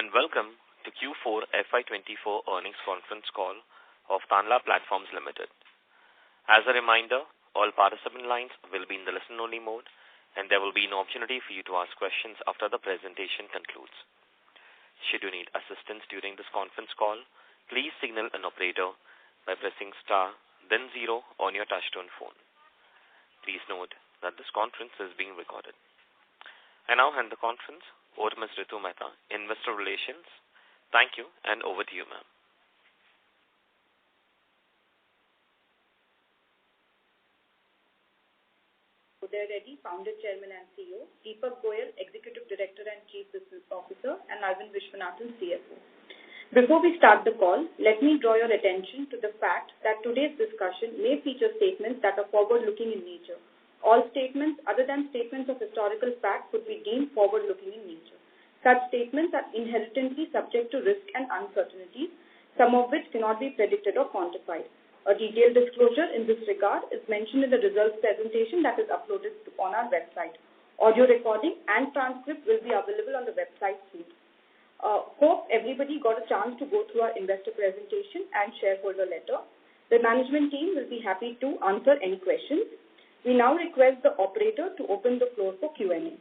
and welcome to Q4 FY24 earnings conference call of Tanla Platforms Limited. As a reminder, all participant lines will be in the listen-only mode, and there will be an opportunity for you to ask questions after the presentation concludes. Should you need assistance during this conference call, please signal an operator by pressing star, then 0 on your touchtone phone. Please note that this conference is being recorded. I now hand the conference over to Ms. Ritu Mehta, Investor Relations. Thank you, and over to you, ma'am. Uday Reddy, Founder, Chairman and CEO, Deepak Goyal, Executive Director and Chief Business Officer, and Arvind Vishwanathan, CFO. Before we start the call, let me draw your attention to the fact that today's discussion may feature statements that are forward-looking in nature. All statements other than statements of historical fact could be deemed forward-looking in nature. Such statements are inherently subject to risk and uncertainties, some of which cannot be predicted or quantified. A detailed disclosure in this regard is mentioned in the results presentation that is uploaded on our website. Audio recording and transcript will be available on the website soon. Hope everybody got a chance to go through our investor presentation and shareholder letter. The management team will be happy to answer any questions. We now request the operator to open the floor for Q&A.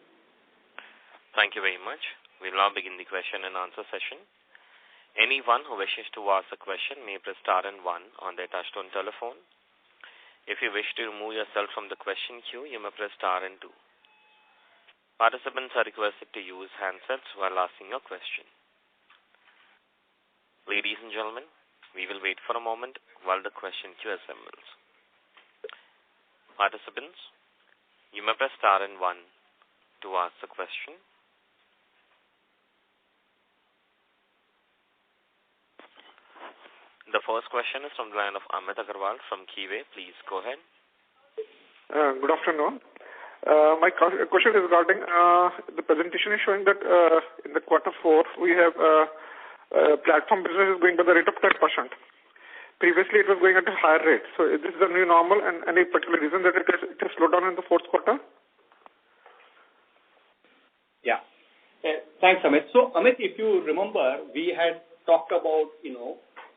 Thank you very much. We'll now begin the question and answer session. Anyone who wishes to ask a question may press star and 1 on their touchtone telephone. If you wish to remove yourself from the question queue, you may press star and 2. Participants are requested to use handsets while asking a question. Ladies and gentlemen, we will wait for a moment while the question queue assembles. Participants, you may press star and 1 to ask the question. The first question is from the line of Amit Agarwal from Kiwi. Please go ahead. Good afternoon. My question is regarding the presentation is showing that in the quarter 4 we have platform business is going by the rate of 10%. Previously, it was going at a higher rate. So, is this the new normal, and any particular reason that it has slowed down in the fourth quarter? Yeah. Thanks, Amit. So, Amit, if you remember, we had talked about,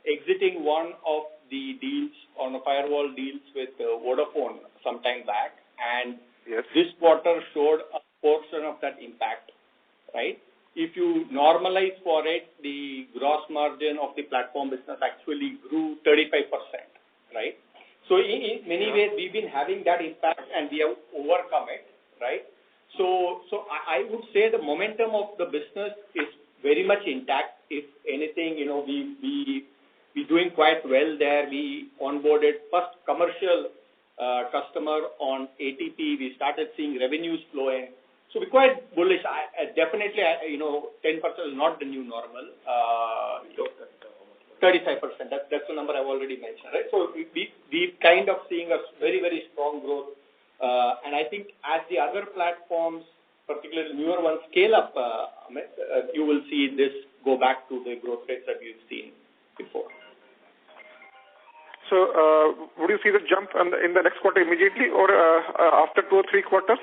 exiting one of the deals on the firewall deals with Vodafone some time back, and yes, this quarter showed a portion of that impact, right? If you normalize for it, the gross margin of the platform business actually grew 35%, right? So, in many ways, we've been having that impact and we have overcome it, right? So I would say the momentum of the business is very much intact. If anything, we're doing quite well there. We onboarded first commercial customer on ATP. We started seeing revenues flowing. So, we're quite bullish. Definitely, 10% is not the new normal. 35%, that's the number I've already mentioned, right? So, we're kind of seeing a very, very strong growth. And I think as the other platforms, particularly newer ones, scale up, you will see this go back to the growth rates that we've seen before. So, would you see the jump in the next quarter immediately or after 2 or 3 quarters?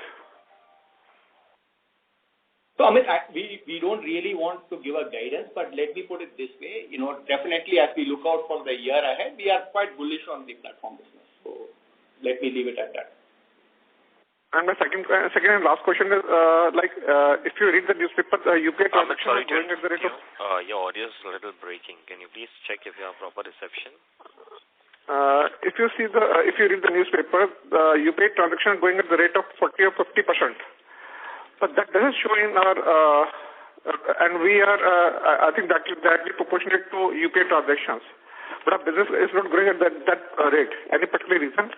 So, Amit, we don't really want to give a guidance, but let me put it this way. Definitely as we look out for the year ahead, we are quite bullish on the platform business. So, let me leave it at that. And my second and last question is, if you read the newspaper, the UPI transaction is going at the rate of... Your audio is a little breaking. Can you please check if you have proper reception? If you read the newspaper, the UPI transaction is going at the rate of 40 or 50%. But that doesn't show in our, and we are, I think that is directly proportionate to UPI transactions. But our business is not growing at that rate. Any particular reason?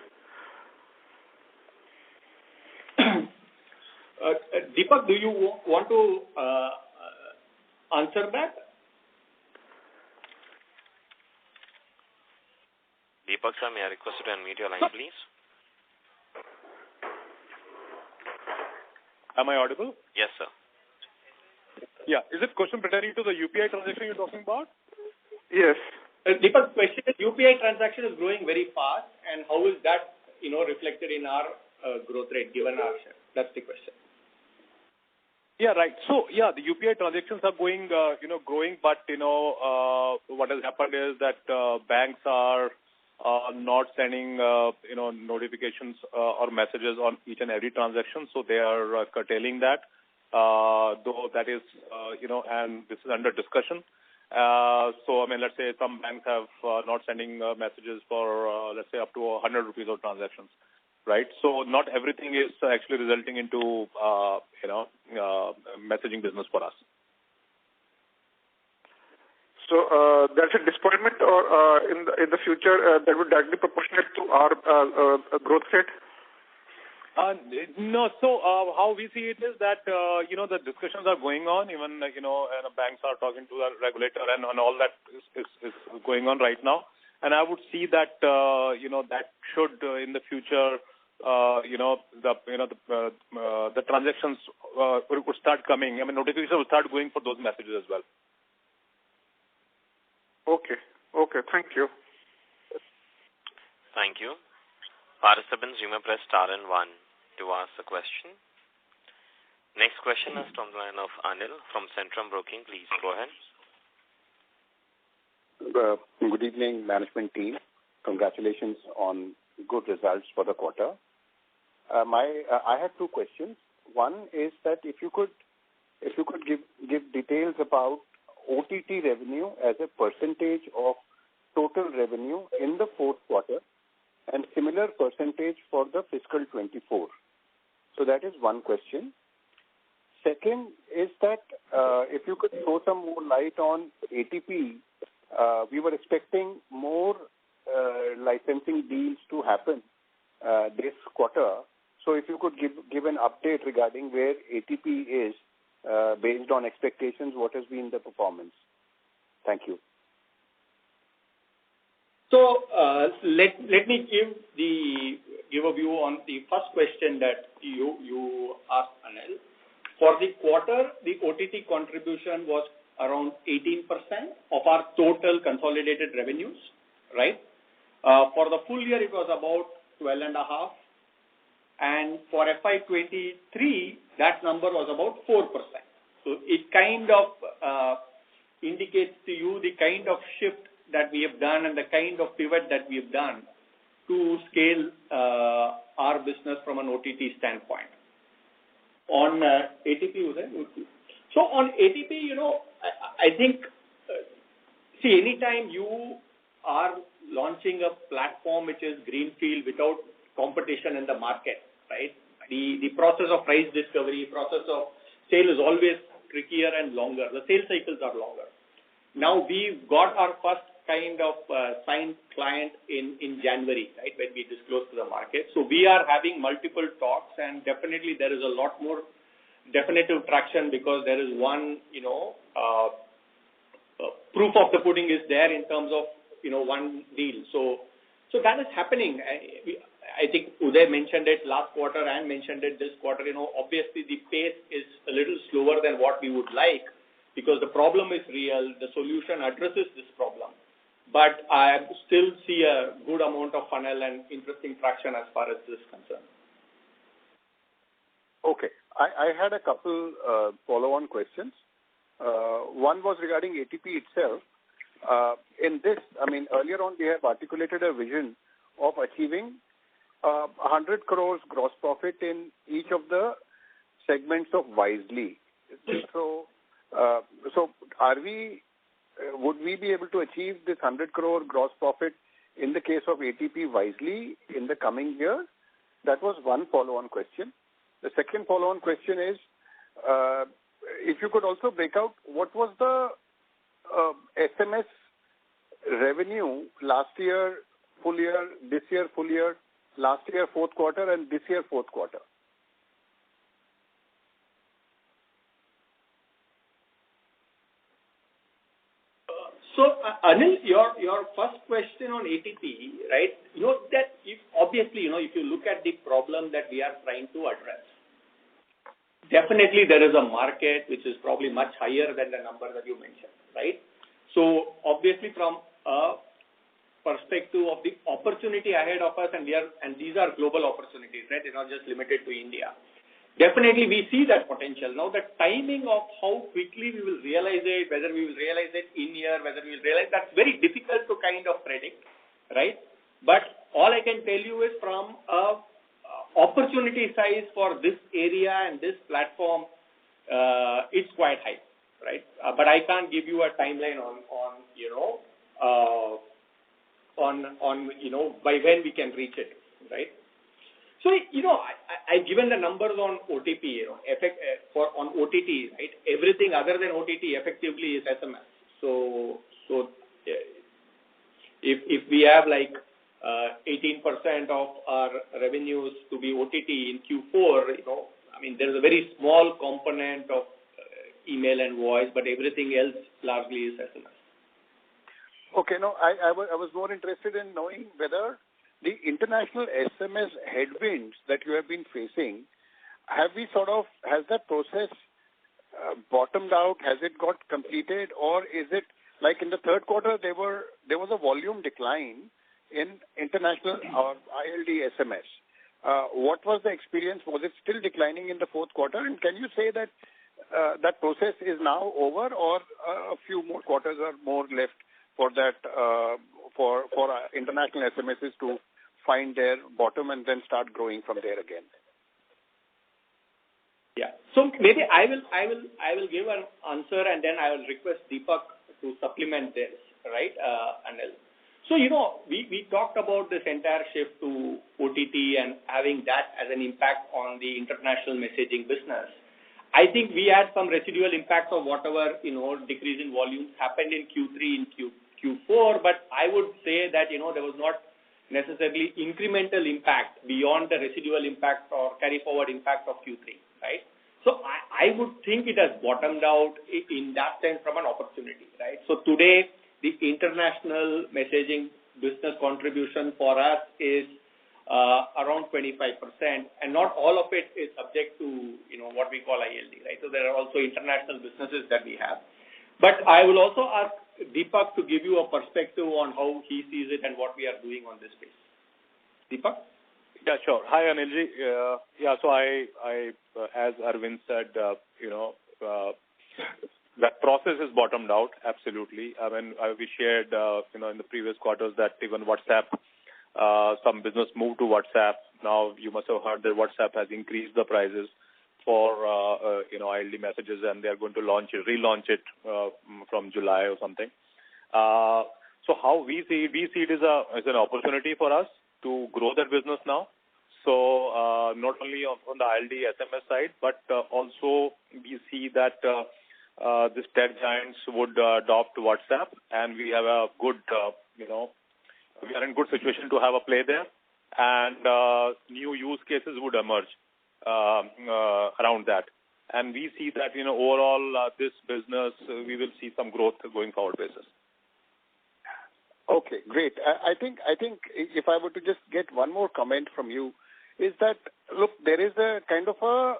Deepak, do you want to answer that? Deepak sir, may I request you to unmute your line, please? Am I audible? Yes, sir. Yeah. Is it question pertaining to the UPI transaction you're talking about? Yes. Deepak's question is UPI transaction is growing very fast, and how is that, reflected in our growth rate given our share? That's the question. Yeah, right. So, yeah, the UPI transactions are going, growing, but, what has happened is that banks are not sending, notifications or messages on each and every transaction, so they are curtailing that, though that is, and this is under discussion. So, I mean, let's say some banks have not sending messages for, let's say, up to 100 rupees of transactions. Right. So not everything is actually resulting into, messaging business for us. So that's a disappointment, or in the future that would directly proportionate to our growth rate? No. So how we see it is that, the discussions are going on, even, and banks are talking to the regulator and all that is going on right now. And I would see that, that should in the future, the transactions would start coming. I mean, notifications will start going for those messages as well. Okay. Thank you. Thank you. Participants, you may press star and 1 to ask a question. Next question is from the line of Anil from Centrum Broking. Please go ahead. Good evening, management team. Congratulations on good results for the quarter. I have two questions. One is that if you could give details about OTT revenue as a percentage of total revenue in the fourth quarter, and similar percentage for the fiscal 24. So that is one question. Second is that if you could throw some more light on ATP, we were expecting more licensing deals to happen this quarter. So if you could give an update regarding where ATP is based on expectations, what has been the performance? Thank you. So let me give a view on the first question that you asked, Anil. For the quarter, the OTT contribution was around 18% of our total consolidated revenues, right? For the full year, it was about 12.5%. And for FY23, that number was about 4%. So it kind of indicates to you the kind of shift that we have done and the kind of pivot that we have done to scale our business from an OTT standpoint. On ATP, Uday? So on ATP, I think, anytime you are launching a platform which is greenfield without competition in the market, right? The process of price discovery, process of sale is always trickier and longer. The sales cycles are longer. Now we've got our first kind of signed client in January, right, when we disclosed to the market. So we are having multiple talks, and definitely there is a lot more definitive traction because there is one, proof of the pudding is there in terms of, one deal. So that is happening. I think Uday mentioned it last quarter and mentioned it this quarter. Obviously the pace is a little slower than what we would like because the problem is real. The solution addresses this problem. But I still see a good amount of funnel and interesting traction as far as this is concerned. Okay. I had a couple follow-on questions. One was regarding ATP itself. In this, earlier on we have articulated a vision of achieving 100 crores gross profit in each of the segments of Wisely. So would we be able to achieve this 100 crore gross profit in the case of ATP Wisely in the coming year? That was one follow-on question. The second follow-on question is, if you could also break out what was the SMS revenue last year, full year, this year, full year, last year, fourth quarter, and this year, fourth quarter. So, Anil, your first question on ATP, right? That if you look at the problem that we are trying to address, definitely there is a market which is probably much higher than the number that you mentioned, right? So, obviously from a perspective of the opportunity ahead of us, and these are global opportunities, right? They're not just limited to India. definitely we see that potential. Now, the timing of how quickly we will realize it, whether we will realize it in year, whether we will realize, that's very difficult to kind of predict, right? But all I can tell you is from a opportunity size for this area and this platform, it's quite high, right? But I can't give you a timeline on by when we can reach it, right? So, I've given the numbers on OTP, on OTT, right? Everything other than OTT effectively is SMS. So if we have like 18% of our revenues to be OTT in Q4, there's a very small component of email and voice, but everything else largely is SMS. Okay, no, I was more interested in knowing whether the international SMS headwinds that you have been facing, has that process bottomed out? Has it got completed? Or is it like in the third quarter, there was a volume decline in international or ILD SMS. What was the experience? Was it still declining in the fourth quarter? And can you say that that process is now over, or a few more quarters are more left for that for international SMSs to find their bottom and then start growing from there again? Yeah. So maybe I will give an answer, and then I will request Deepak to supplement this, right, Anil? So, we talked about this entire shift to OTT and having that as an impact on the international messaging business. I think we had some residual impacts of whatever, decrease in volumes happened in Q3 and Q4, but I would say that, there was not necessarily incremental impact beyond the residual impact or carry forward impact of Q3, right? So I would think it has bottomed out in that sense from an opportunity, right? So today, the international messaging business contribution for us is around 25%, and not all of it is subject to, what we call ILD, right? So there are also international businesses that we have. But I will also ask Deepak to give you a perspective on how he sees it and what we are doing on this space. Deepak? Yeah, sure. Hi, Anilji. So I as Arvind said, that process is bottomed out, absolutely. We shared, in the previous quarters that even WhatsApp, some business moved to WhatsApp. Now, you must have heard that WhatsApp has increased the prices for, ILD messages, and they are going to relaunch it from July or something. So how we see it as an opportunity for us to grow that business now. So not only on the ILD SMS side, but also we see that these tech giants would adopt WhatsApp, and we have a good, we are in good situation to have a play there, and new use cases would emerge around that. And we see that, overall this business, we will see some growth going forward basis. Okay, great. I think if I were to just get one more comment from you, is that, look, there is a kind of a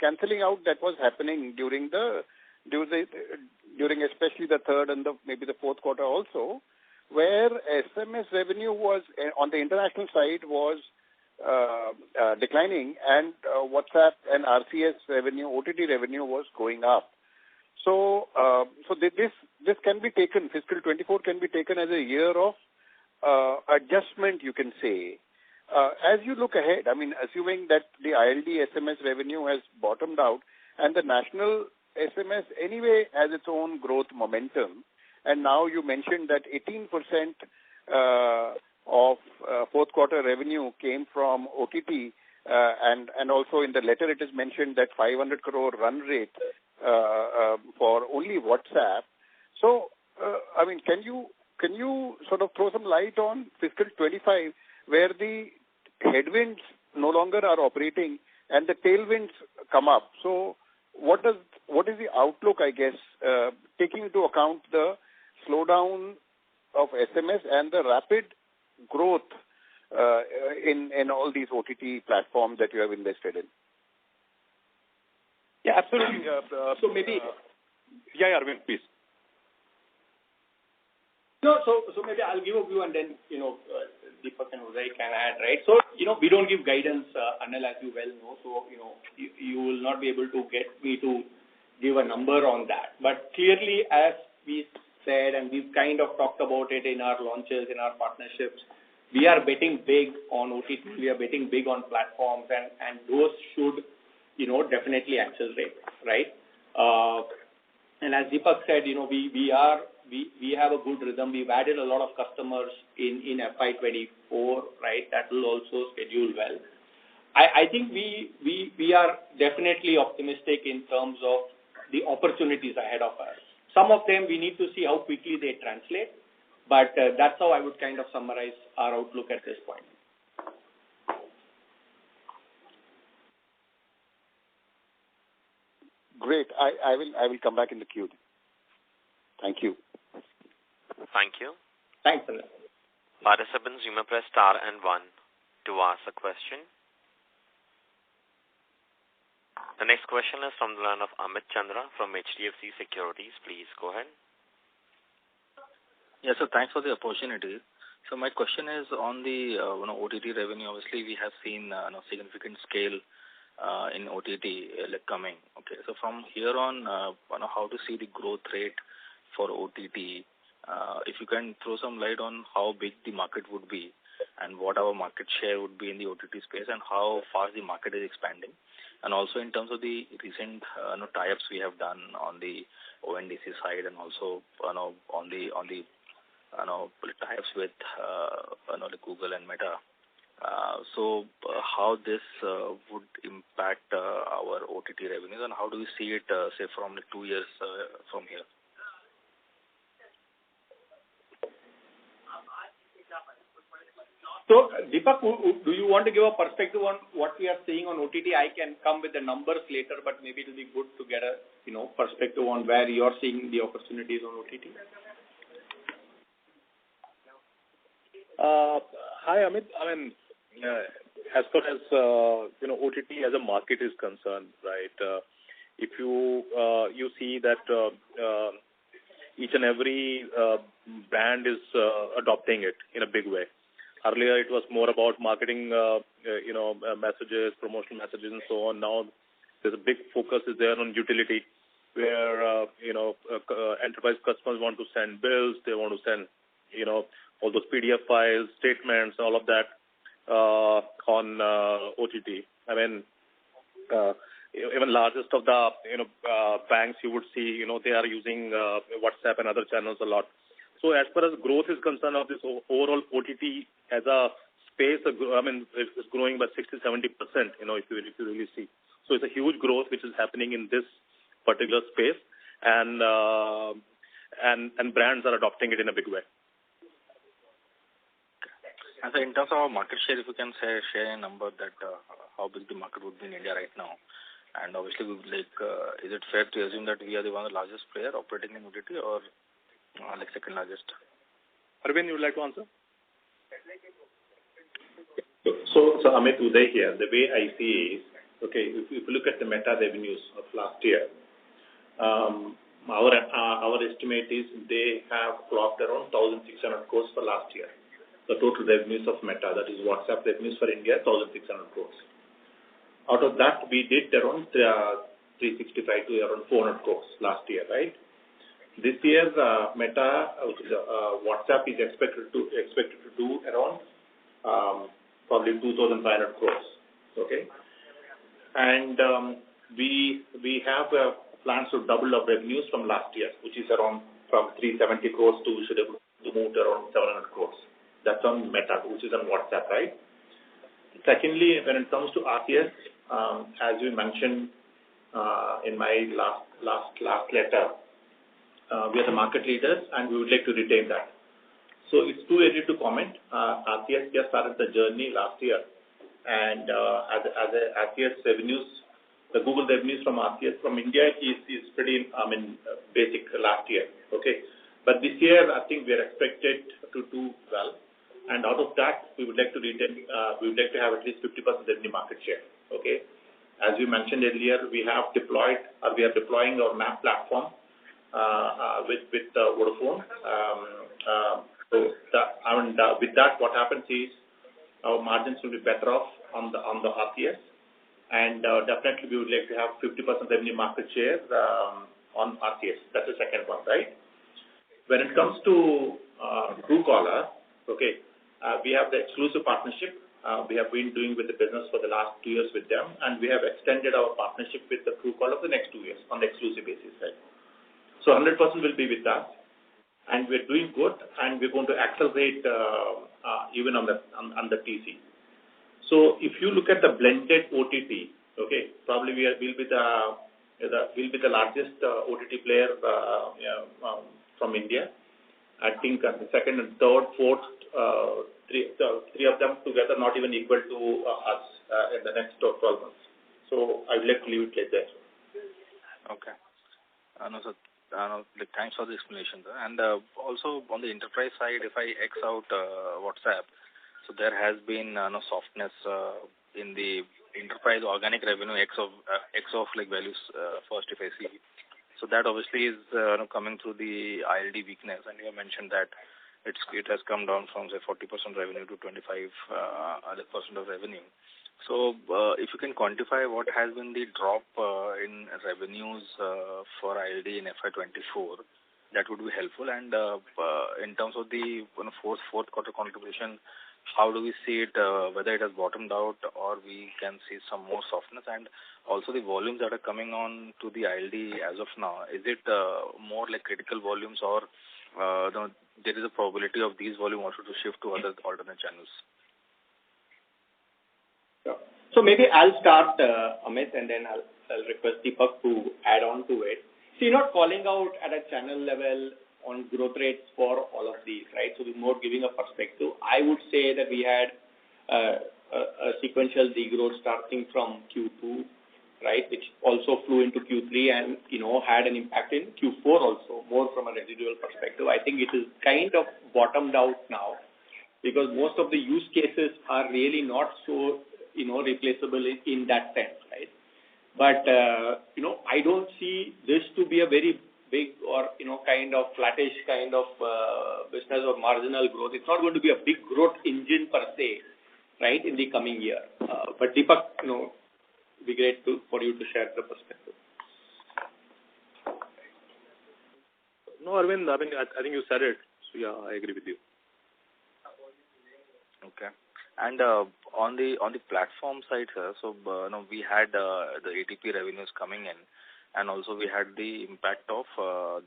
cancelling out that was happening during especially the third and maybe the fourth quarter also, where SMS revenue was on the international side was declining, and WhatsApp and RCS revenue, OTT revenue was going up. So this can be taken, fiscal 24 can be taken as a year of adjustment, you can say. As you look ahead, assuming that the ILD SMS revenue has bottomed out and the national SMS anyway has its own growth momentum, and now you mentioned that 18% of fourth quarter revenue came from OTT, and also in the letter it is mentioned that 500 crore run rate for only WhatsApp. So, can you sort of throw some light on fiscal 25, where the headwinds no longer are operating and the tailwinds come up? So, what is the outlook, I guess, taking into account the slowdown of SMS and the rapid growth in all these OTT platforms that you have invested in? Yeah, absolutely. So maybe... Arvind, please. No, so maybe I'll give a view, and then, Deepak and Uday can add, right? So, we don't give guidance, Anil, as you well know. So, you will not be able to get me to give a number on that. But clearly, as we said, and we've kind of talked about it in our launches, in our partnerships, we are betting big on OTT. We are betting big on platforms, and those should, definitely accelerate, right? And as Deepak said, we have a good rhythm. We've added a lot of customers in FY24, right? That will also schedule well. I think we are definitely optimistic in terms of the opportunities ahead of us. Some of them we need to see how quickly they translate, but that's how I would kind of summarize our outlook at this point. Great. I will come back in the queue. Thank you. Thank you. Thanks, Anil. Participants, you may press star and 1 to ask a question. The next question is from the line of Amit Chandra from HDFC Securities. Please go ahead. Yes, sir. Thanks for the opportunity. So my question is on the OTT revenue. Obviously, we have seen significant scale in OTT coming. Okay, so from here on, how to see the growth rate for OTT? If you can throw some light on how big the market would be and what our market share would be in the OTT space and how fast the market is expanding. And also in terms of the recent tie-ups we have done on the ONDC side and also on the tie-ups with the Google and Meta. So how this would impact our OTT revenues and how do we see it, say, from 2 years from here? So, Deepak, do you want to give a perspective on what we are seeing on OTT? I can come with the numbers later, but maybe it will be good to get a perspective on where you are seeing the opportunities on OTT. Hi, Amit. I mean, as far as OTT as a market is concerned, right? If you see that each and every brand is adopting it in a big way. Earlier, it was more about marketing, messages, promotional messages, and so on. Now, there's a big focus is there on utility, where enterprise customers want to send bills, they want to send, all those PDF files, statements, all of that on OTT. I mean, even largest of the banks you would see, they are using WhatsApp and other channels a lot. So as far as growth is concerned of this overall OTT as a space, I mean, it's growing by 60-70%, if you really see. So it's a huge growth which is happening in this particular space, and brands are adopting it in a big way. And so in terms of our market share, if you can share a number that how big the market would be in India right now, and obviously, is it fair to assume that we are the one of the largest player operating in OTT or second largest? Arvind, you would like to answer? So Amit, Uday here. The way I see is, okay, if you look at the Meta revenues of last year, our estimate is they have clocked around 1,600 crores for last year. The total revenues of Meta, that is WhatsApp revenues for India, 1,600 crores. Out of that, we did around 365 to around 400 crores last year, right? This year, Meta, which is WhatsApp, is expected to do around probably 2,500 crores. Okay, and we have plans to double our revenues from last year, which is around from 370 crores to we should be able to move to around 700 crores. That's on Meta, which is on WhatsApp, right? Secondly, when it comes to RCS, as we mentioned in my last letter, we are the market leaders and we would like to retain that. So it's too early to comment. RCS just started the journey last year, and as RCS revenues, the Google revenues from RCS from India is pretty, basic last year. Okay, but this year I think we are expected to do well, and out of that we would like to retain. We would like to have at least 50% revenue market share. Okay, as we mentioned earlier, we are deploying our MAP platform with Vodafone. So with that, what happens is our margins will be better off on the RCS, and definitely we would like to have 50% revenue market share on RCS. That's the second one, right? When it comes to Truecaller, okay, we have the exclusive partnership. We have been doing with the business for the last 2 years with them, and we have extended our partnership with the Truecaller for the next 2 years on the exclusive basis, right? So 100% will be with us, and we're doing good, and we're going to accelerate even on the TC. So if you look at the blended OTT, okay, probably we'll be the largest OTT player from India. I think the second and third, fourth, three of them together not even equal to us in the next 12 months. So I would like to leave it like that. Okay. Thanks for the explanation, sir. And also on the enterprise side, if I X out WhatsApp, so there has been softness in the enterprise organic revenue X of values first, if I see. So that obviously is coming through the ILD weakness, and you have mentioned that it has come down from say 40% revenue to 25% of revenue. So if you can quantify what has been the drop in revenues for ILD in FY24, that would be helpful. And in terms of the fourth quarter contribution, how do we see it, whether it has bottomed out or we can see some more softness? And also the volumes that are coming on to the ILD as of now, is it more like critical volumes, or there is a probability of these volumes also to shift to other alternate channels? So maybe I'll start, Amit, and then I'll request Deepak to add on to it. So you're not calling out at a channel level on growth rates for all of these, right? So we're more giving a perspective. I would say that we had a sequential degrowth starting from Q2, right, which also flew into Q3 and, had an impact in Q4 also, more from a residual perspective. I think it is kind of bottomed out now because most of the use cases are really not so, replaceable in that sense, right? But, I don't see this to be a very big or, kind of flattish kind of business or marginal growth. It's not going to be a big growth engine per se, right, in the coming year. But Deepak, it'd be great for you to share the perspective. No, Arvind, I think you said it. So, yeah, I agree with you. Okay. And on the platform side, sir, so we had the ATP revenues coming in, and also we had the impact of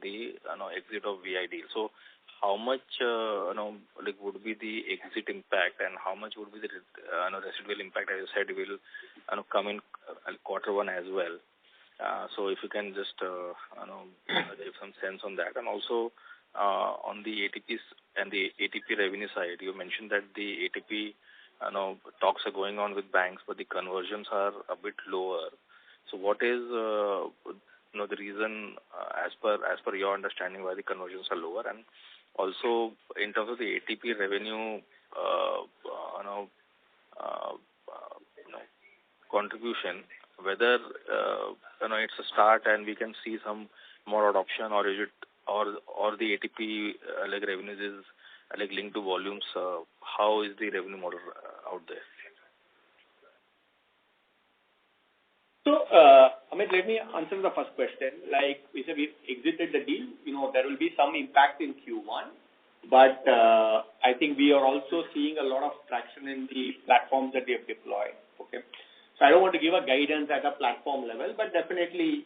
the exit of VI deal. So how much would be the exit impact, and how much would be the residual impact? As you said, will come in quarter one as well. So if you can just give some sense on that, and also on the ATPs and the ATP revenue side, you mentioned that the ATP talks are going on with banks, but the conversions are a bit lower. So what is the reason as per your understanding why the conversions are lower? And also in terms of the ATP revenue contribution, whether it's a start and we can see some more adoption, or is it or the ATP revenues is linked to volumes? How is the revenue model out there? So, Amit, let me answer the first question. Like we said, we've exited the deal. There will be some impact in Q1, but I think we are also seeing a lot of traction in the platforms that we have deployed. Okay, so I don't want to give a guidance at a platform level, but definitely,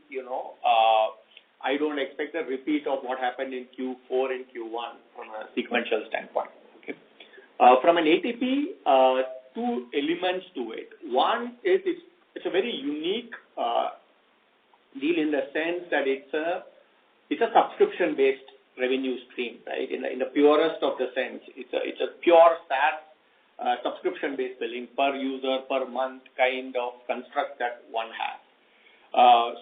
I don't expect a repeat of what happened in Q4 and Q1 from a sequential standpoint. Okay, from an ATP, two elements to it. One is it's a very unique deal in the sense that it's a subscription-based revenue stream, right? In the purest of the sense, it's a pure SaaS subscription-based billing per user per month kind of construct that one has.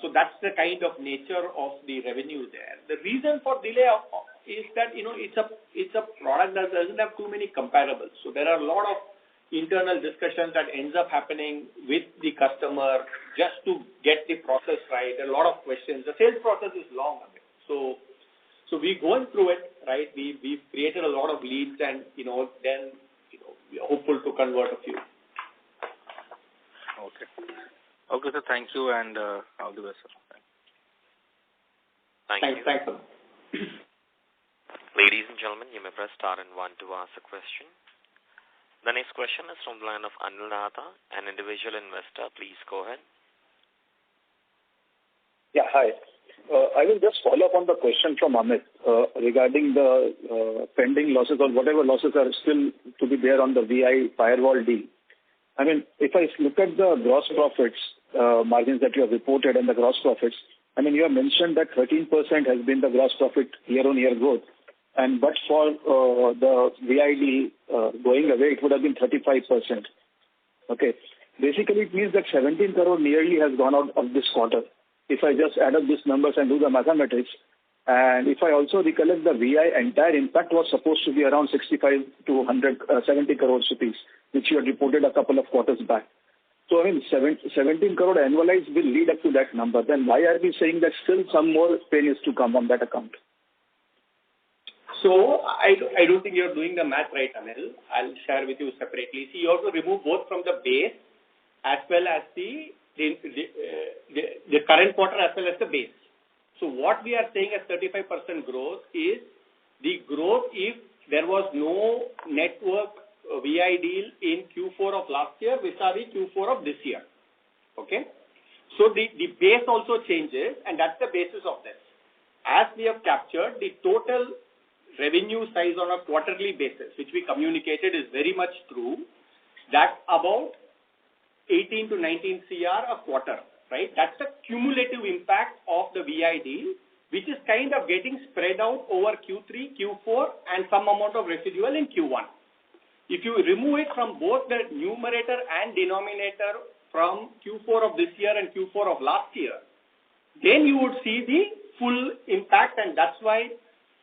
So that's the kind of nature of the revenue there. The reason for delay is that it's a product that doesn't have too many comparables. So there are a lot of internal discussions that ends up happening with the customer just to get the process right. A lot of questions. The sales process is long. So So we're going through it, right? We've created a lot of leads and, then, we are hopeful to convert a few. Okay. Okay, sir. Thank you and all the best, sir. Thank you. Thanks, sir. Ladies and gentlemen, you may press star and 1 to ask a question. The next question is from the line of Anil Nahata, an individual investor. Please go ahead. Yeah, hi. I will just follow up on the question from Amit regarding the pending losses or whatever losses are still to be there on the VI firewall deal. I mean, if I look at the gross profits margins that you have reported and the gross profits, I mean, you have mentioned that 13% has been the gross profit year-on-year growth. But for the VI deal going away, it would have been 35%. Okay. Basically, it means that 17 crore nearly has gone out of this quarter. If I just add up these numbers and do the mathematics, and if I also recollect the VI entire impact was supposed to be around 65 to 70 crores rupees, which you had reported a couple of quarters back. So, I mean, 17 crore annualized will lead up to that number. Then why are we saying that still some more pain is to come on that account? So I don't think you're doing the math right, Anil. I'll share with you separately. See, you have to remove both from the base as well as the current quarter as well as the base. So what we are saying as 35% growth is the growth if there was no network VI deal in Q4 of last year vis-a-vis Q4 of this year. Okay? So the base also changes, and that's the basis of this. As we have captured, the total revenue size on a quarterly basis, which we communicated, is very much true. That's about 18 to 19 CR a quarter, right? That's the cumulative impact of the VI deal, which is kind of getting spread out over Q3, Q4, and some amount of residual in Q1. If you remove it from both the numerator and denominator from Q4 of this year and Q4 of last year, then you would see the full impact, and that's why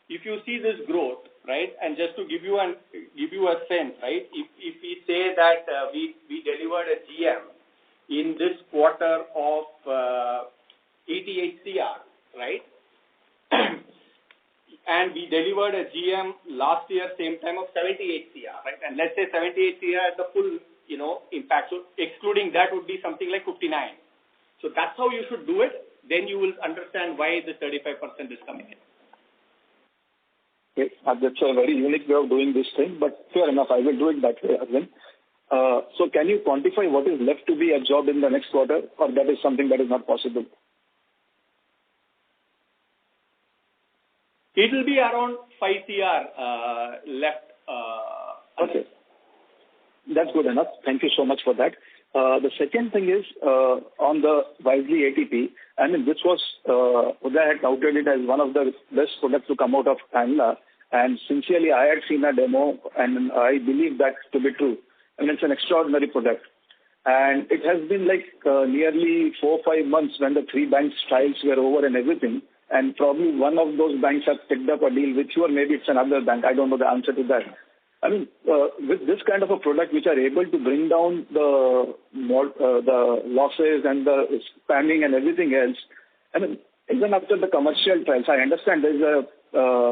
if you see this growth, right, and just to give you a sense, right, if we say that we delivered a GM in this quarter of 88 CR, right, and we delivered a GM last year same time of 78 CR, right, and let's say 78 CR at the full, impact. So excluding that would be something like 59. So that's how you should do it. Then you will understand why the 35% is coming in. Okay. That's a very unique way of doing this thing, but fair enough, I will do it that way again. So can you quantify what is left to be absorbed in the next quarter, or that is something that is not possible? It will be around 5 CR left. Okay. That's good enough. Thank you so much for that. The second thing is on the Wisely ATP. I mean, this was, Uday had touted it as one of the best products to come out of Tanla. And sincerely, I had seen a demo and I believe that to be true. I mean, it's an extraordinary product. And it has been like nearly 4 or 5 months when the 3 banks' trials were over and everything. And probably one of those banks has picked up a deal with you, or maybe it's another bank. I don't know the answer to that. I mean, with this kind of a product which are able to bring down the losses and the spamming and everything else, I mean, even after the commercial trials, I understand there's a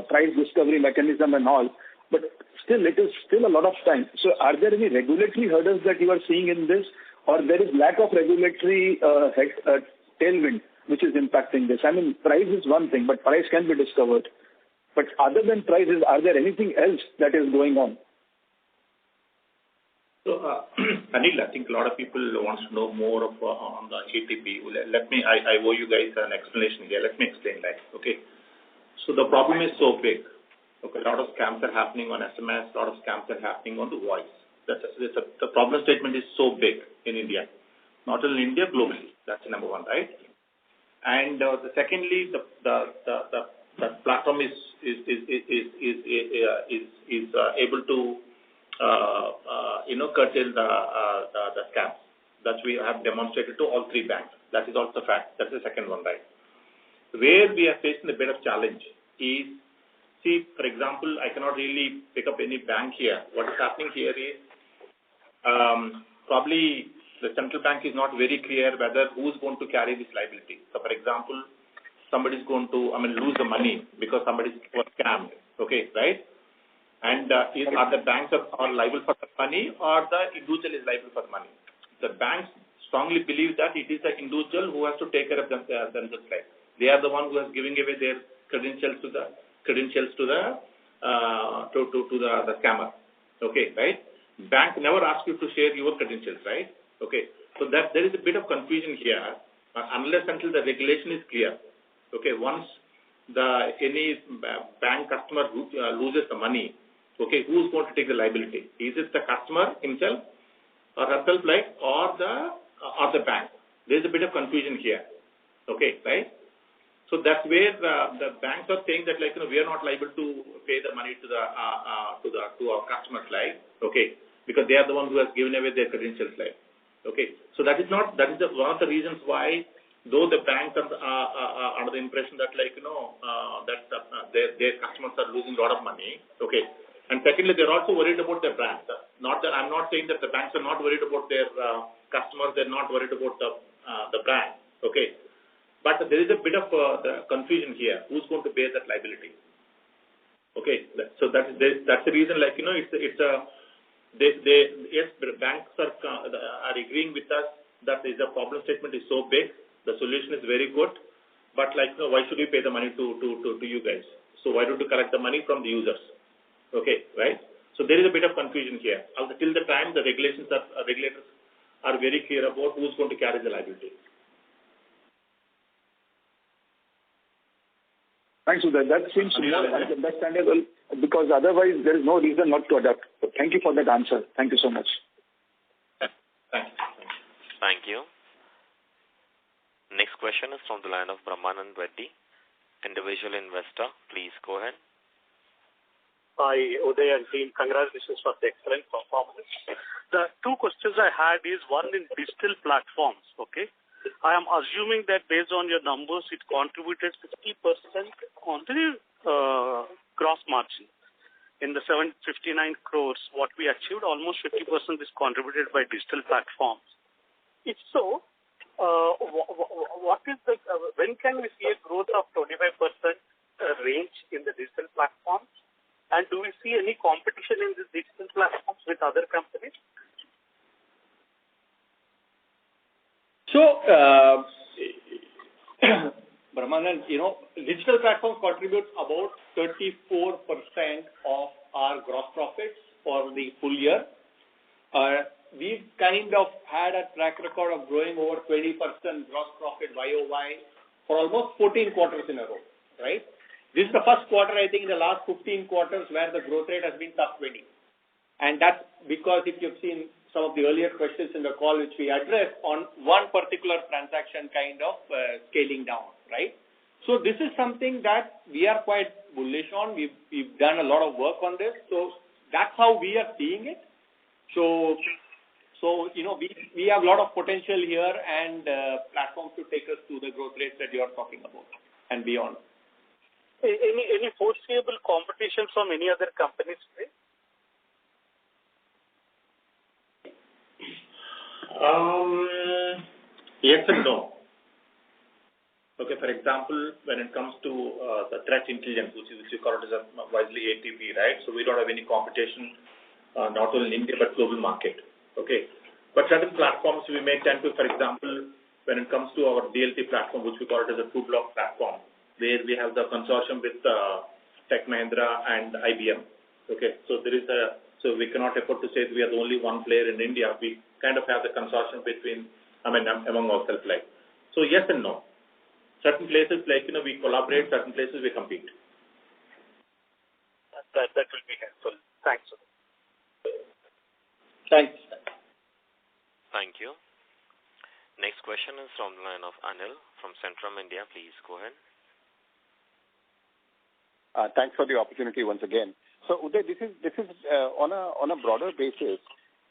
price discovery mechanism and all, but still, it is still a lot of time. So are there any regulatory hurdles that you are seeing in this, or there is lack of regulatory tailwind which is impacting this? I mean, price is one thing, but price can be discovered. But other than prices, are there anything else that is going on? So, Anil, I think a lot of people want to know more of on the ATP. I owe you guys an explanation here. Let me explain that. Okay. So the problem is so big. Okay, a lot of scams are happening on SMS. A lot of scams are happening on the voice. The problem statement is so big in India, not only in India, globally. That's number one, right? And secondly, the platform is able to curtail the scams. That we have demonstrated to all 3 banks. That is also fact. That's the second one, right? Where we are facing a bit of challenge is, see, for example, I cannot really pick up any bank here. What is happening here is probably the central bank is not very clear whether who's going to carry this liability. So, for example, somebody's going to, lose the money because somebody was scammed. Okay, right? And are the banks are liable for the money, or the individual is liable for the money? The banks strongly believe that it is the individual who has to take care of themselves. Right? They are the one who is giving away their credentials to the scammer. Okay, right? Bank never asks you to share your credentials, right? Okay, so that there is a bit of confusion here, unless until the regulation is clear. Okay, once any bank customer loses the money, okay, who's going to take the liability? Is it the customer himself or herself, or the bank? There is a bit of confusion here. Okay, right? So that's where the banks are saying that we are not liable to pay the money to our customers, okay, because they are the one who has given away their credentials, okay. So that is one of the reasons why, though the banks are under the impression that their customers are losing a lot of money, okay. And secondly, they're also worried about their brands. I'm not saying that the banks are not worried about their customers. They're not worried about the brand. Okay, but there is a bit of the confusion here. Who's going to bear that liability? Okay, so that's the reason. Yes, the banks are agreeing with us that the problem statement is so big. The solution is very good, but why should we pay the money to you guys? So why don't you collect the money from the users? Okay, right? So there is a bit of confusion here. Till the time the regulators are very clear about who's going to carry the liability. Thanks, Uday. That seems more understandable, because otherwise there is no reason not to adapt. So thank you for that answer. Thank you so much. Thank you. Thank you. Next question is from the line of Brahmanand Reddy, individual investor. Please go ahead. Hi, Uday and team. Congratulations for the excellent performance. The two questions I had is one in digital platforms. Okay, I am assuming that based on your numbers, it contributed 50% on the gross margin. In the 759 crores, what we achieved, almost 50% is contributed by digital platforms. If so, what is when can we see a growth of 25% range in the digital platforms? And do we see any competition in these digital platforms with other companies? So, Brahmanand, digital platforms contribute about 34% of our gross profits for the full year. We've kind of had a track record of growing over 20% gross profit YOY for almost 14 quarters in a row, right? This is the first quarter, I think, in the last 15 quarters where the growth rate has been sub 20. And that's because if you've seen some of the earlier questions in the call which we addressed on one particular transaction kind of scaling down, right? So this is something that we are quite bullish on. We've done a lot of work on this. So that's how we are seeing it. So we have a lot of potential here and platforms to take us to the growth rates that you are talking about and beyond. Any foreseeable competition from any other companies today? Yes and no. Okay, for example, when it comes to the threat intelligence, which you call it as a Wisely ATP, right? So we don't have any competition, not only in India but global market. Okay, but certain platforms we may tend to, for example, when it comes to our DLT platform, which we call it as a 2-block platform, where we have the consortium with Tech Mahindra and IBM. Okay, so so we cannot afford to say we are the only one player in India. We kind of have the consortium among ourselves. So yes and no. Certain places we collaborate, certain places we compete. That will be helpful. Thanks. Thanks. Thank you. Next question is from the line of Anil from Centrum India. Please go ahead. Thanks for the opportunity once again. So Uday, this is on a broader basis.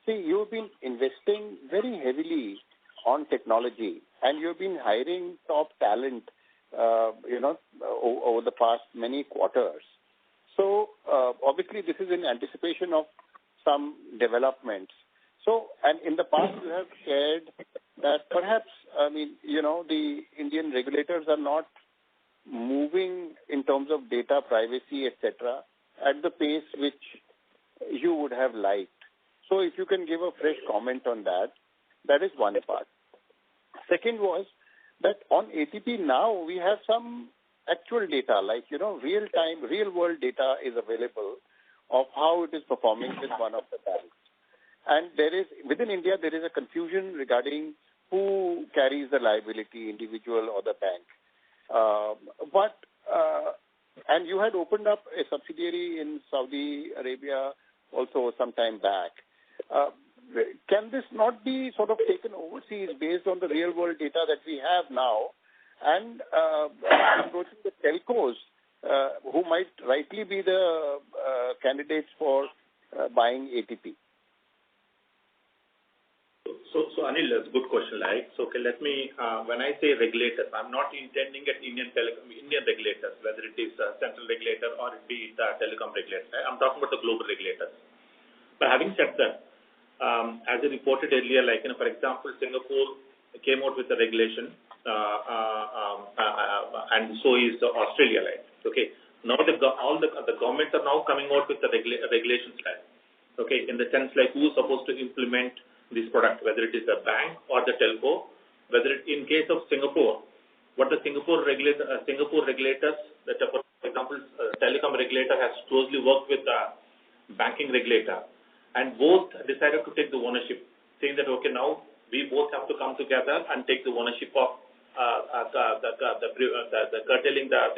See, you've been investing very heavily on technology, and you've been hiring top talent, over the past many quarters. So obviously, this is in anticipation of some developments. So, and in the past, you have shared that perhaps, the Indian regulators are not moving in terms of data privacy, etc., at the pace which you would have liked. So if you can give a fresh comment on that, that is one part. Second was that on ATP now we have some actual data, like, real-time, real-world data is available of how it is performing with one of the banks. And within India, there is a confusion regarding who carries the liability, individual or the bank. And you had opened up a subsidiary in Saudi Arabia also some time back. Can this not be sort of taken overseas based on the real-world data that we have now and approaching the telcos who might rightly be the candidates for buying ATP? So Anil, that's a good question, right? So let me, when I say regulators, I'm not intending at Indian regulators, whether it is central regulator or it be the telecom regulator. Right? I'm talking about the global regulators. But having said that, as I reported earlier, for example, Singapore came out with a regulation, and so is Australia, right? Okay. Now all the governments are now coming out with the regulations, right? Okay, in the sense who's supposed to implement this product, whether it is a bank or the telco, in case of Singapore, what the Singapore regulators, for example, telecom regulator has closely worked with the banking regulator, and both decided to take the ownership, saying that, okay, now we both have to come together and take the ownership of the curtailing the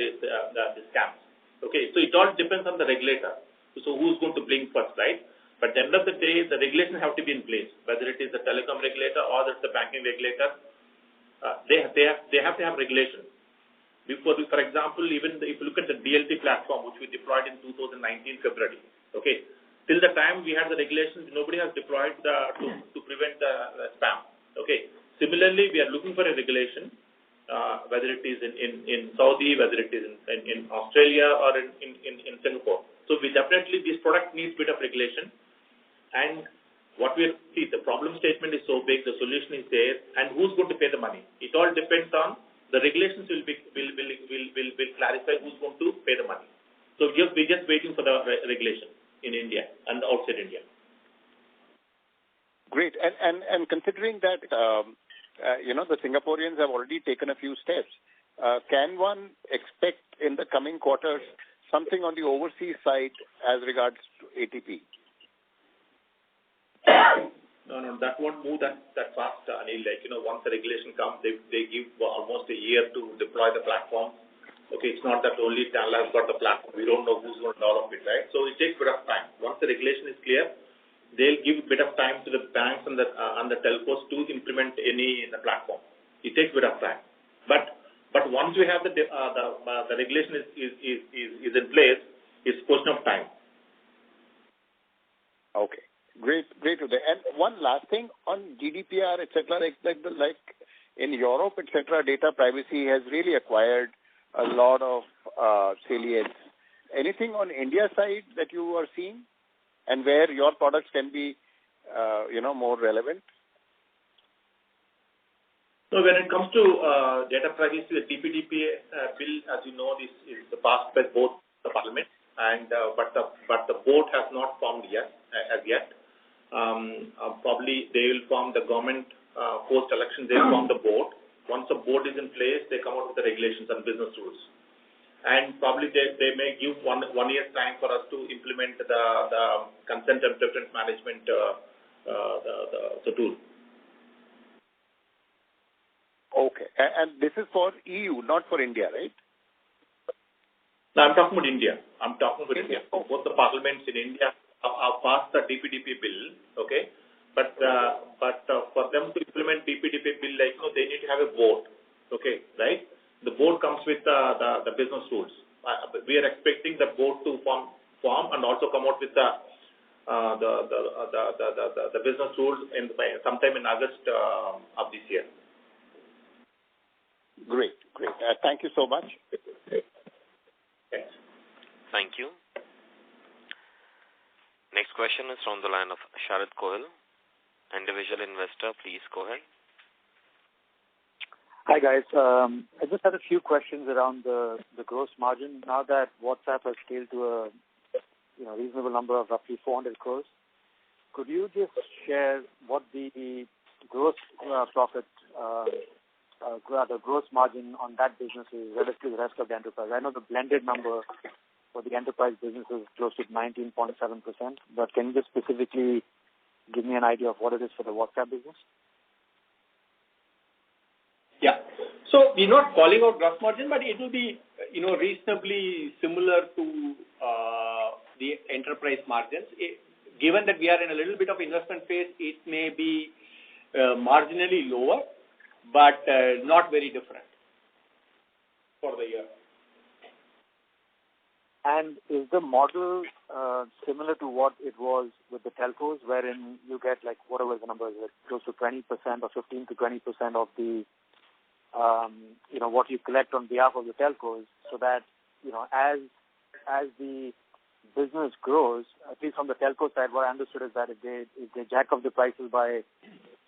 scams. Okay, so it all depends on the regulator. So who's going to blink first, right? But at the end of the day, the regulations have to be in place, whether it is the telecom regulator or the banking regulator. They have to have regulation. For example, even if you look at the DLT platform, which we deployed in 2019 February, okay, till the time we had the regulations, nobody has deployed to prevent the spam. Okay. Similarly, we are looking for a regulation, whether it is in Saudi, whether it is in Australia or in Singapore. So this product needs a bit of regulation. And what we see, the problem statement is so big, the solution is there, and who's going to pay the money? It all depends on the regulations will clarify who's going to pay the money. So we're just waiting for the regulation in India and outside India. Great. And considering that, the Singaporeans have already taken a few steps, can one expect in the coming quarters something on the overseas side as regards to ATP? No, that won't move that fast, Anil. Once the regulation comes, they give almost a year to deploy the platform. Okay, it's not that only Tanla has got the platform. We don't know who's going to develop it, right? So it takes a bit of time. Once the regulation is clear, they'll give a bit of time to the banks and the telcos to implement any in the platform. It takes a bit of time. But once we have the regulation is in place, it's a question of time. Okay. Great. And one last thing on GDPR, etc., like in Europe, etc., data privacy has really acquired a lot of salience. Anything on India side that you are seeing and where your products can be, more relevant? So when it comes to data privacy, the DPDP bill, as you know, this is passed by both the parliament and but the board has not formed yet. Probably they will form the government post-election. They will form the board. Once the board is in place, they come out with the regulations and business rules. And probably they may give one year's time for us to implement the consent and preference management the tool. Okay. And this is for EU, not for India, right? No, I'm talking about India. India. Both the parliaments in India have passed the DPDP bill, okay? But for them to implement DPDP bill, they need to have a board, okay, right? The board comes with the business rules. We are expecting the board to form and also come out with the business rules sometime in August of this year. Great. Thank you so much. Thanks. Thank you. Next question is from the line of Sharad Kohil, individual investor. Please go ahead. Hi, guys. I just had a few questions around the gross margin. Now that WhatsApp has scaled to a reasonable number of roughly 400 crores, could you just share what the gross profit, the gross margin on that business is relative to the rest of the enterprise? I know the blended number for the enterprise business is close to 19.7%, but can you just specifically give me an idea of what it is for the WhatsApp business? Yeah. So we're not calling out gross margin, but it will be, reasonably similar to the enterprise margins. Given that we are in a little bit of investment phase, it may be marginally lower, but not very different for the year. And is the model similar to what it was with the telcos, wherein you get whatever the number is, close to 20% or 15 to 20% of the what you collect on behalf of the telcos, so that, as the business grows, at least from the telco side, what I understood is that if they jack up the prices by,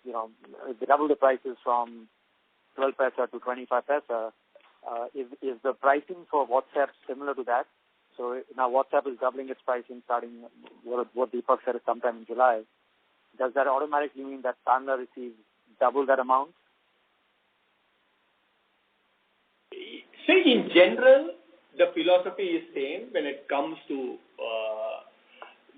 if they double the prices from 12 paisa to 25 paisa, is the pricing for WhatsApp similar to that? So now WhatsApp is doubling its pricing starting what Deepak said is sometime in July. Does that automatically mean that Tanla receives double that amount? See, in general, the philosophy is same when it comes to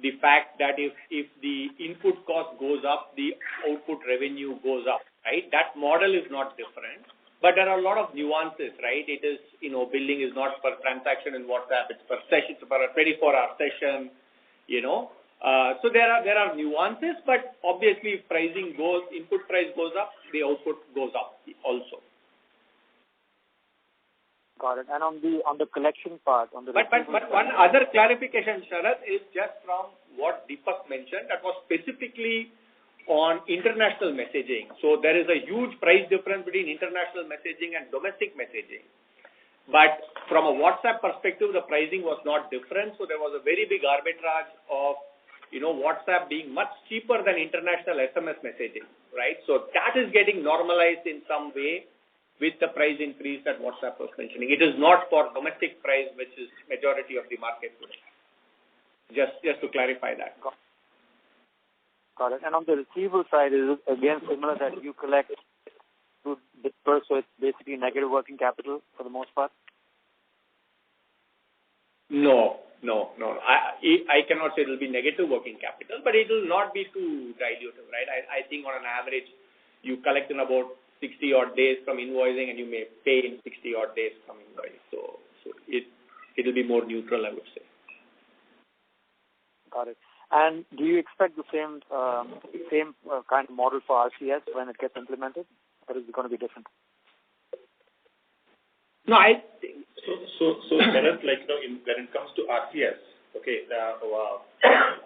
the fact that if the input cost goes up, the output revenue goes up, right? That model is not different, but there are a lot of nuances, right? It is, billing is not per transaction in WhatsApp, it's per session, it's per a 24-hour session, So there are nuances, but obviously if pricing goes, input price goes up, the output goes up also. Got it. And on the collection part, on the but one other clarification, Sharad, is just from what Deepak mentioned, that was specifically on international messaging. So there is a huge price difference between international messaging and domestic messaging. But from a WhatsApp perspective, the pricing was not different. So there was a very big arbitrage of, WhatsApp being much cheaper than international SMS messaging, right? So that is getting normalized in some way with the price increase that WhatsApp was mentioning. It is not for domestic price, which is majority of the market today. Just to clarify that. Got it. And on the receivable side, is it again similar that you collect to disperse, so it's basically negative working capital for the most part? No. I cannot say it will be negative working capital, but it will not be too dilutive, right? I think on an average, you collect in about 60 odd days from invoicing, and you may pay in 60 odd days from invoice. So it will be more neutral, I would say. Got it. And do you expect the same kind of model for RCS when it gets implemented, or is it going to be different? No, I think so. When it comes to RCS, okay,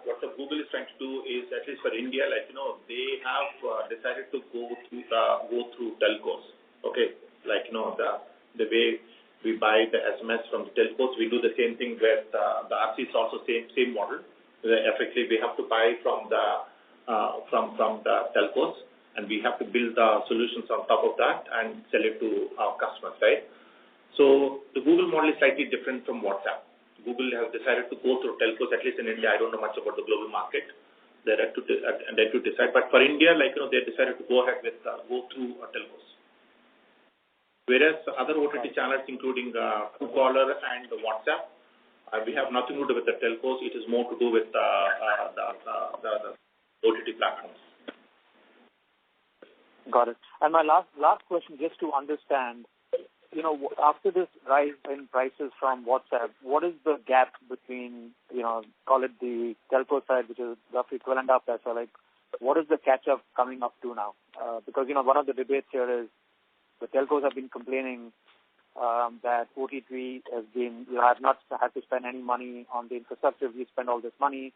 what the Google is trying to do is, at least for India, they have decided to go through telcos. Okay, the way we buy the SMS from the telcos, we do the same thing with the RCS, also same model. Effectively, we have to buy from the telcos, and we have to build the solutions on top of that and sell it to our customers, right? So the Google model is slightly different from WhatsApp. Google has decided to go through telcos, at least in India. I don't know much about the global market. They're yet to decide. But for India, they decided to go ahead with go through telcos. Whereas other OTT channels, including Truecaller and WhatsApp, we have nothing to do with the telcos. It is more to do with the OTT platforms. Got it. And my last question, just to understand, after this rise in prices from WhatsApp, what is the gap between, call it the telco side, which is roughly 12.5 paisa, what is the catch-up coming up to now? Because, one of the debates here is the telcos have been complaining that OTT has been, have not had to spend any money on the infrastructure. We spend all this money,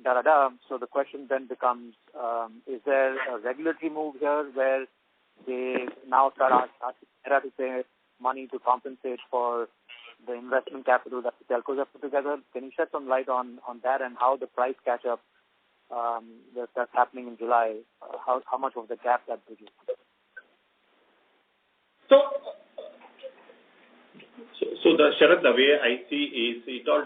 So the question then becomes, is there a regulatory move here where they now start asking to pay money to compensate for the investment capital that the telcos have put together? Can you shed some light on that and how the price catch-up that's happening in July, how much of the gap that bridges? So the Sharad, the way I see is it all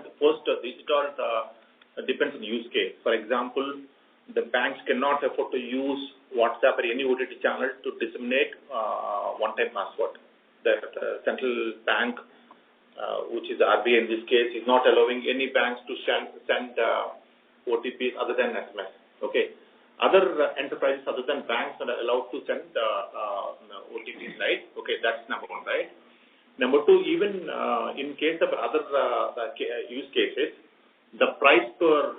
depends on the use case. For example, the banks cannot afford to use WhatsApp or any OTT channel to disseminate one-time password. The central bank, which is the RBI in this case, is not allowing any banks to send OTPs other than SMS. Okay. Other enterprises other than banks are allowed to send OTPs, right? Okay, that's number one, right? Number two, even in case of other use cases, the price per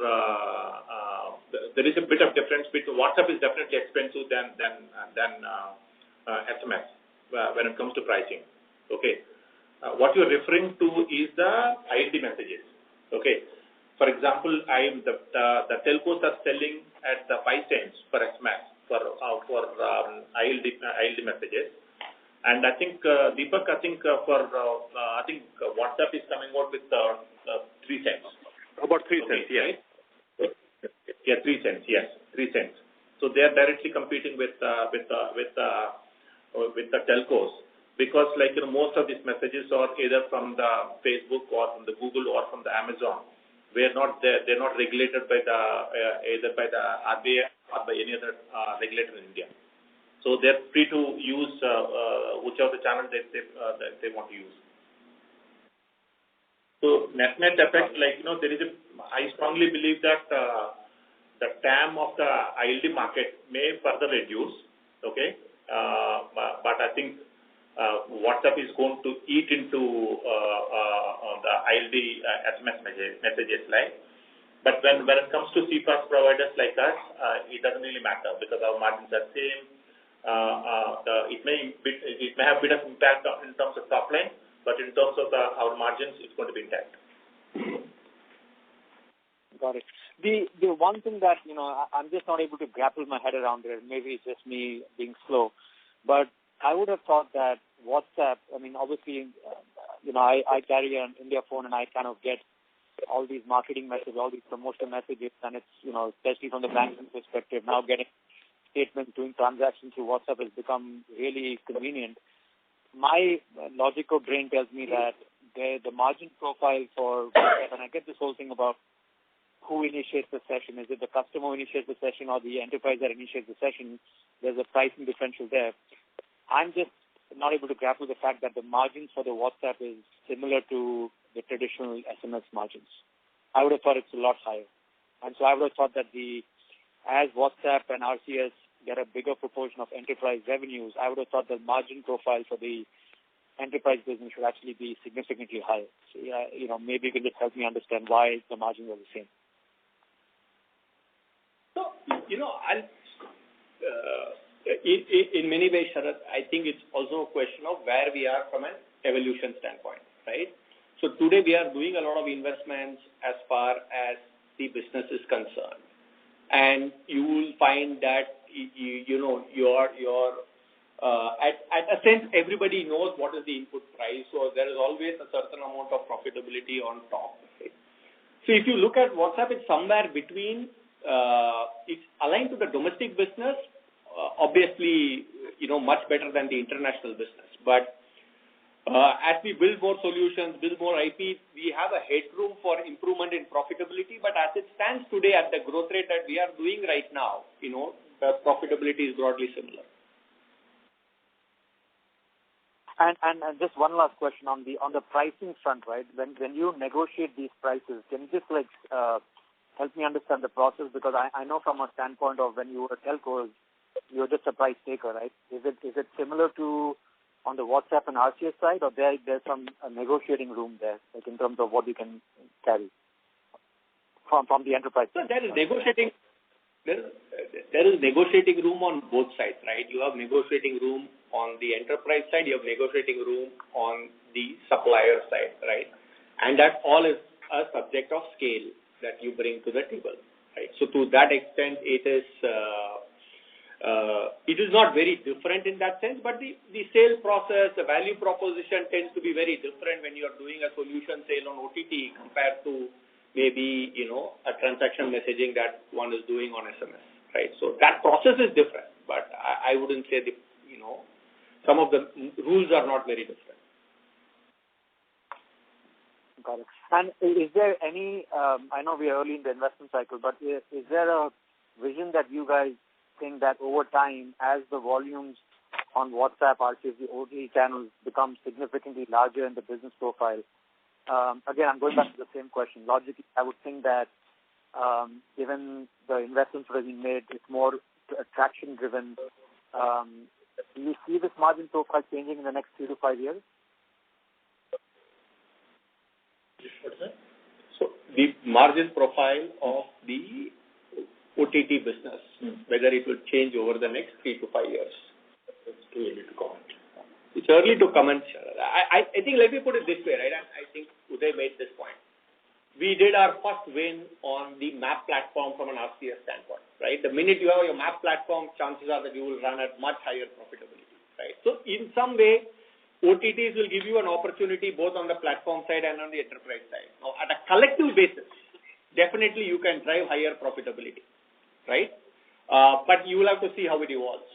there is a bit of difference between WhatsApp is definitely expensive than SMS when it comes to pricing. Okay, what you're referring to is the ILD messages. Okay, for example, the telcos are selling at the 5 cents per SMS for ILD messages. And I think, Deepak, WhatsApp is coming out with 3 cents. About 3 cents, yes. Right? Yeah, 3 cents, yes, 3 cents. So they are directly competing with the telcos because, most of these messages are either from the Facebook or from the Google or from the Amazon. They're not regulated by either by the RBI or by any other regulator in India. So they're free to use whichever channel they want to use. So net effect, there is I strongly believe that the TAM of the ILD market may further reduce. Okay, but I think WhatsApp is going to eat into the ILD SMS messages, right? But when it comes to CPaaS providers like us, it doesn't really matter because our margins are same. It may have a bit of impact in terms of top line, but in terms of our margins, it's going to be intact. Got it. The one thing that, I'm just not able to grapple my head around it, maybe it's just me being slow, but I would have thought that WhatsApp, obviously, I carry an India phone and I kind of get all these marketing messages, all these promotional messages, and it's, especially from the banking perspective, now getting statements, doing transactions through WhatsApp has become really convenient. My logical brain tells me that the margin profile for WhatsApp, and I get this whole thing about who initiates the session. Is it the customer who initiates the session or the enterprise that initiates the session? There's a pricing differential there. I'm just not able to grapple with the fact that the margins for the WhatsApp is similar to the traditional SMS margins. I would have thought it's a lot higher. And so I would have thought that as WhatsApp and RCS get a bigger proportion of enterprise revenues, I would have thought the margin profile for the enterprise business should actually be significantly higher. So, maybe you can just help me understand why the margins are the same. So, in many ways, Sharad, I think it's also a question of where we are from an evolution standpoint, right? So today we are doing a lot of investments as far as the business is concerned. And you will find that, at a sense, everybody knows what is the input price. So there is always a certain amount of profitability on top. Right? So if you look at WhatsApp, it's somewhere between, it's aligned to the domestic business, obviously, much better than the international business. But as we build more solutions, build more IP, we have a headroom for improvement in profitability. But as it stands today at the growth rate that we are doing right now, the profitability is broadly similar. And just one last question on the pricing front, right? When you negotiate these prices, can you just help me understand the process? Because I know from a standpoint of when you were telcos, you're just a price taker, right? Is it similar to on the WhatsApp and RCS side, or there's some negotiating room there, in terms of what you can carry from the enterprise? So there is negotiating. There is negotiating room on both sides, right? You have negotiating room on the enterprise side. You have negotiating room on the supplier side, right? And that all is a subject of scale that you bring to the table, right? So to that extent, it is not very different in that sense, but the sales process, the value proposition tends to be very different when you are doing a solution sale on OTT compared to maybe, a transaction messaging that one is doing on SMS, right? So that process is different, but I wouldn't say some of the rules are not very different. Got it. And is there any, I know we are early in the investment cycle, but is there a vision that you guys think that over time, as the volumes on WhatsApp, RCS, the OTT channels become significantly larger in the business profile? Again, I'm going back to the same question. Logically, I would think that given the investments that have been made, it's more attraction-driven. Do you see this margin profile changing in the next 3 to 5 years? So the margin profile of the OTT business, whether it will change over the next 3 to 5 years. It's too early to comment. It's early to comment. I think, let me put it this way, right? I think Uday made this point. We did our first win on the map platform from an RCS standpoint, right? The minute you have your map platform, chances are that you will run at much higher profitability, right? So in some way, OTTs will give you an opportunity both on the platform side and on the enterprise side. Now, at a collective basis, definitely you can drive higher profitability, right? But you will have to see how it evolves.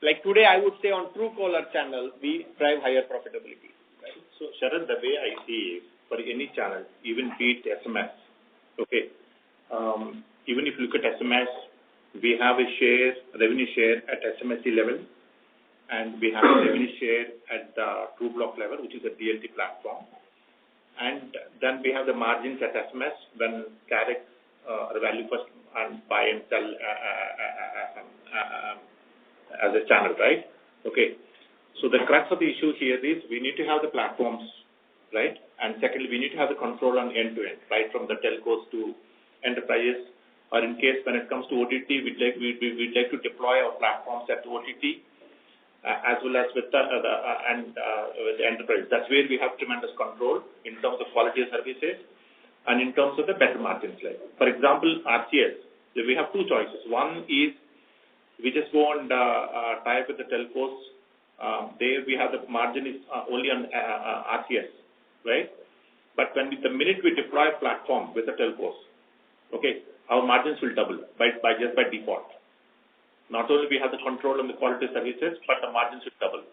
Like today, I would say on Truecaller channel, we drive higher profitability. Right? So, Sharad, the way I see is for any channel, even be it SMS, okay, even if you look at SMS, we have a revenue share at SMSC level, and we have a revenue share at the Trubloq level, which is a DLT platform. And then we have the margins at SMS when Carex, the value first and buy and sell as a channel, right? Okay. So the crux of the issue here is we need to have the platforms, right? And secondly, we need to have the control on end-to-end, right, from the telcos to enterprises. Or in case when it comes to OTT, we'd like to deploy our platforms at OTT as well as with the enterprise. That's where we have tremendous control in terms of quality of services and in terms of the better margins. Like, for example, RCS, we have two choices. One is we just go and tie up with the telcos. There we have the margin is only on RCS, right? But the minute we deploy a platform with the telcos, okay, our margins will double by default. Not only we have the control on the quality of services, but the margins will double.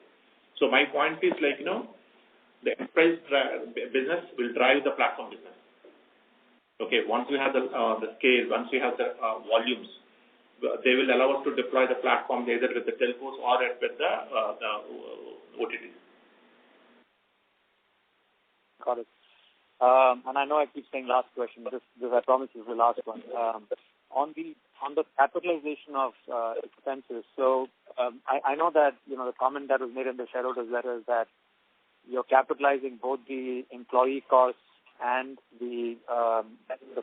So my point is like, the enterprise business will drive the platform business. Okay, once we have the scale, once we have the volumes, they will allow us to deploy the platform either with the telcos or with the OTT. Got it. And I know I keep saying last question, but this I promise is the last one. On the capitalization of expenses, so I know that the comment that was made in the shareholders' letter is that you're capitalizing both the employee costs and the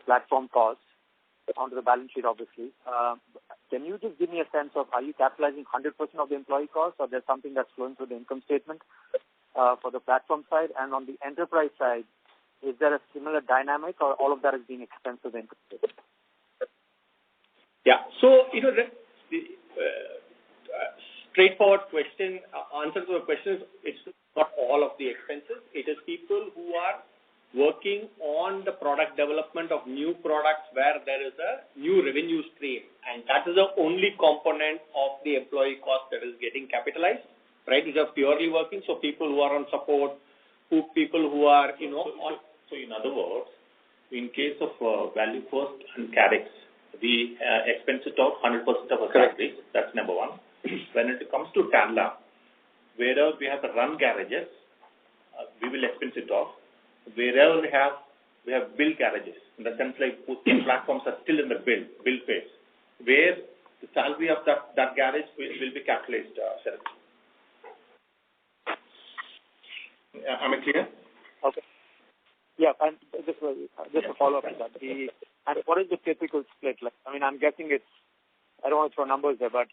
platform costs onto the balance sheet, obviously. Can you just give me a sense of, are you capitalizing 100% of the employee costs, or there's something that's flowing through the income statement for the platform side? And on the enterprise side, is there a similar dynamic, or all of that is being expensed to the income statement? Yeah. So, the straightforward question, answer to the question is, it's not all of the expenses. It is people who are working on the product development of new products where there is a new revenue stream. And that is the only component of the employee cost that is getting capitalized, right? These are purely working. So people who are on support, people who are, So in other words, in case of Value First and Carex, we expense it out 100% of our salaries. That's number one. When it comes to Tanla, wherever we have to run garages, we will expense it off. Wherever we have build garages, in the sense like platforms are still in the build phase, where the salary of that garage will be capitalized. Am I clear? Okay. Yeah, and just a follow-up to that. And what is the typical split? Like, I mean, I'm guessing I don't want to throw numbers there, but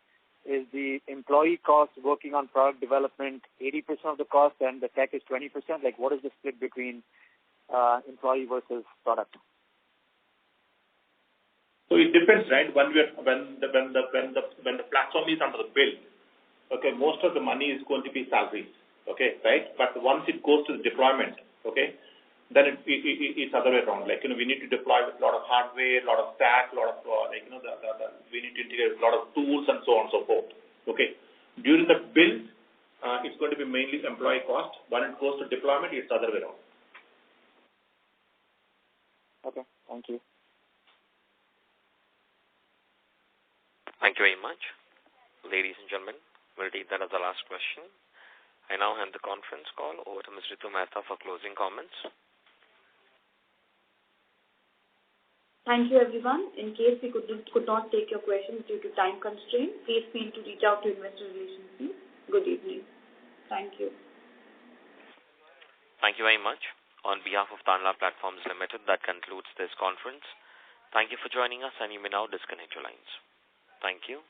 is the employee cost working on product development 80% of the cost and the tech is 20%? Like, what is the split between employee versus product? So it depends, right? When the platform is under the build, okay, most of the money is going to be salaries, okay, right? But once it goes to the deployment, okay, then it's other way around. Like, we need to deploy with a lot of hardware, a lot of stack, a lot of, we need to integrate a lot of tools and so on and so forth. Okay. During the build, it's going to be mainly employee cost. When it goes to deployment, it's the other way around. Okay, thank you. Thank you very much. Ladies and gentlemen, we'll take that as the last question. I now hand the conference call over to Ms. Ritu Mehta for closing comments. Thank you, everyone. In case we could not take your questions due to time constraint, please feel to reach out to Investor Relations team. Good evening. Thank you. Thank you very much. On behalf of Tanla Platforms Limited, that concludes this conference. Thank you for joining us, and you may now disconnect your lines. Thank you.